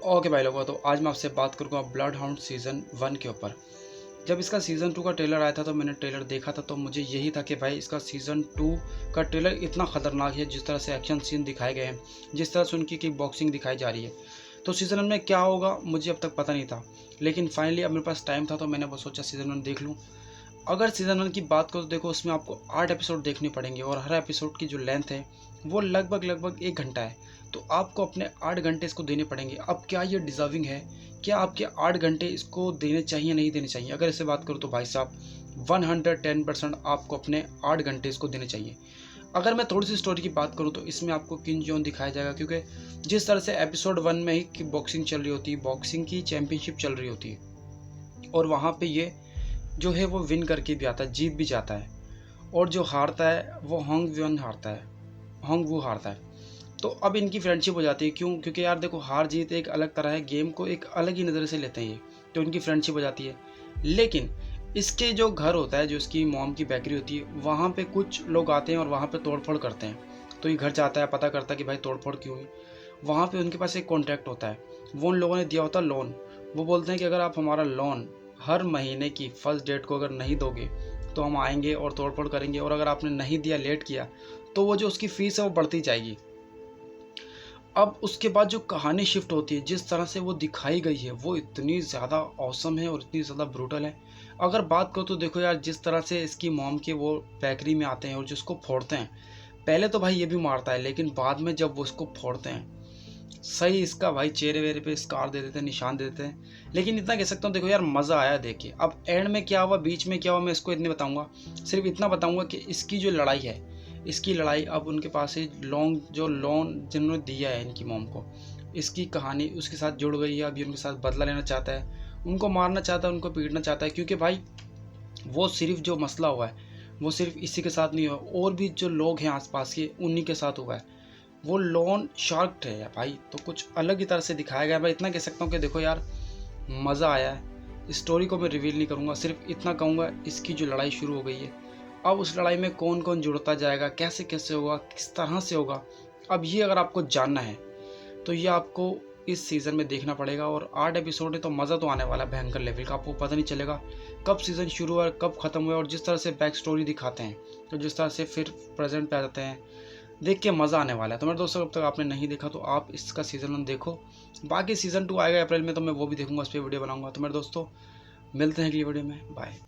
Okay भाई लोगों, तो आज मैं आपसे बात करूँगा ब्लड हाउंड सीज़न 1 के ऊपर। जब इसका सीज़न 2 का ट्रेलर आया था तो मैंने ट्रेलर देखा था, तो मुझे यही था कि भाई इसका सीज़न 2 का ट्रेलर इतना ख़तरनाक है। जिस तरह से एक्शन सीन दिखाए गए हैं, जिस तरह से उनकी किक बॉक्सिंग दिखाई जा रही है, तो सीज़न 1 में क्या होगा मुझे अब तक पता नहीं था। लेकिन फाइनली अब मेरे पास टाइम था तो मैंने वो सोचा सीज़न 1 देख लूँ। अगर सीज़न 1 की बात करो तो देखो, उसमें आपको 8 एपिसोड देखने पड़ेंगे और हर एपिसोड की जो लेंथ है वो लगभग 1 घंटा है। तो आपको अपने 8 घंटे इसको देने पड़ेंगे। अब क्या ये डिज़र्विंग है? क्या आपके 8 घंटे इसको देने चाहिए, नहीं देने चाहिए? अगर इससे बात करूँ तो भाई साहब 110% आपको अपने 8 घंटे इसको देने चाहिए। अगर मैं थोड़ी सी स्टोरी की बात करूँ तो इसमें आपको किम जोन दिखाया जाएगा, क्योंकि जिस तरह से एपिसोड 1 में ही बॉक्सिंग चल रही होती है, बॉक्सिंग की चैंपियनशिप चल रही होती है और वहाँ पे ये जो है वो विन करके भी आता है, जीत भी जाता है। और जो हारता है वो होंग वू हारता है। तो अब इनकी फ्रेंडशिप हो जाती है। क्यों? क्योंकि यार देखो, हार जीत एक अलग तरह है, गेम को एक अलग ही नज़र से लेते हैं ये। तो इनकी फ्रेंडशिप हो जाती है। लेकिन इसके जो घर होता है, जो इसकी मॉम की बेकरी होती है, वहाँ पे कुछ लोग आते हैं और वहाँ पे तोड़फोड़ करते हैं। तो ये घर जाता है, पता करता है कि भाई तोड़फोड़ क्यों हुई। वहाँ पे उनके पास एक कॉन्ट्रैक्ट होता है, वो उन लोगों ने दिया होता है लोन। वो बोलते हैं कि अगर आप हमारा लोन हर महीने की फर्स्ट डेट को अगर नहीं दोगे तो हम आएंगे और तोड़फोड़ करेंगे, और अगर आपने नहीं दिया, लेट किया, तो वो जो उसकी फ़ीस है वो बढ़ती जाएगी। अब उसके बाद जो कहानी शिफ्ट होती है, जिस तरह से वो दिखाई गई है, वो इतनी ज़्यादा ऑसम है और इतनी ज़्यादा ब्रूटल है। अगर बात करो तो देखो यार, जिस तरह से इसकी मॉम के वो बेकरी में आते हैं और जिसको फोड़ते हैं, पहले तो भाई ये भी मारता है, लेकिन बाद में जब वो उसको फोड़ते हैं, सही इसका भाई चेहरे वेरे पे स्कार दे देते हैं, निशान दे देते हैं। लेकिन इतना कह सकता हूँ, देखो यार मज़ा आया देखिए। अब एंड में क्या हुआ, बीच में क्या हुआ, मैं इसको इतने बताऊंगा। सिर्फ इतना बताऊंगा कि इसकी जो लड़ाई है, इसकी लड़ाई अब उनके पास है जो लोन जिन्होंने दिया है इनकी मॉम को, इसकी कहानी उसके साथ जुड़ गई है। अब ये उनके साथ बदला लेना चाहता है, उनको मारना चाहता है, उनको पीटना चाहता है। क्योंकि भाई वो सिर्फ जो मसला हुआ है वो सिर्फ इसी के साथ नहीं हुआ, और भी जो लोग हैं आसपास के उन्हीं के साथ हुआ है। वो लोन शार्क है भाई, तो कुछ अलग ही तरह से दिखाया गया है। मैं इतना कह सकता हूँ कि देखो यार, मज़ा आया है। स्टोरी को मैं रिवील नहीं करूँगा, सिर्फ इतना कहूँगा, इसकी जो लड़ाई शुरू हो गई है, अब उस लड़ाई में कौन कौन जुड़ता जाएगा, कैसे कैसे होगा, किस तरह से होगा, अब ये अगर आपको जानना है तो ये आपको इस सीज़न में देखना पड़ेगा। और 8 एपिसोड है तो मज़ा तो आने वाला है भयंकर लेवल का। आपको पता नहीं चलेगा कब सीज़न शुरू हुआ और कब ख़त्म हुआ। और जिस तरह से बैक स्टोरी दिखाते हैं, तो जिस तरह से फिर प्रेजेंट पे आ जाते हैं, देख के मज़ा आने वाला है। तो मेरे दोस्तों, अब तक आपने नहीं देखा तो आप इसका सीज़न 1 देखो। बाकी सीज़न 2 आएगा अप्रैल में, तो मैं वो भी देखूंगा, उस पर वीडियो बनाऊंगा। तो मेरे दोस्तों, मिलते हैं अगली वीडियो में। बाय।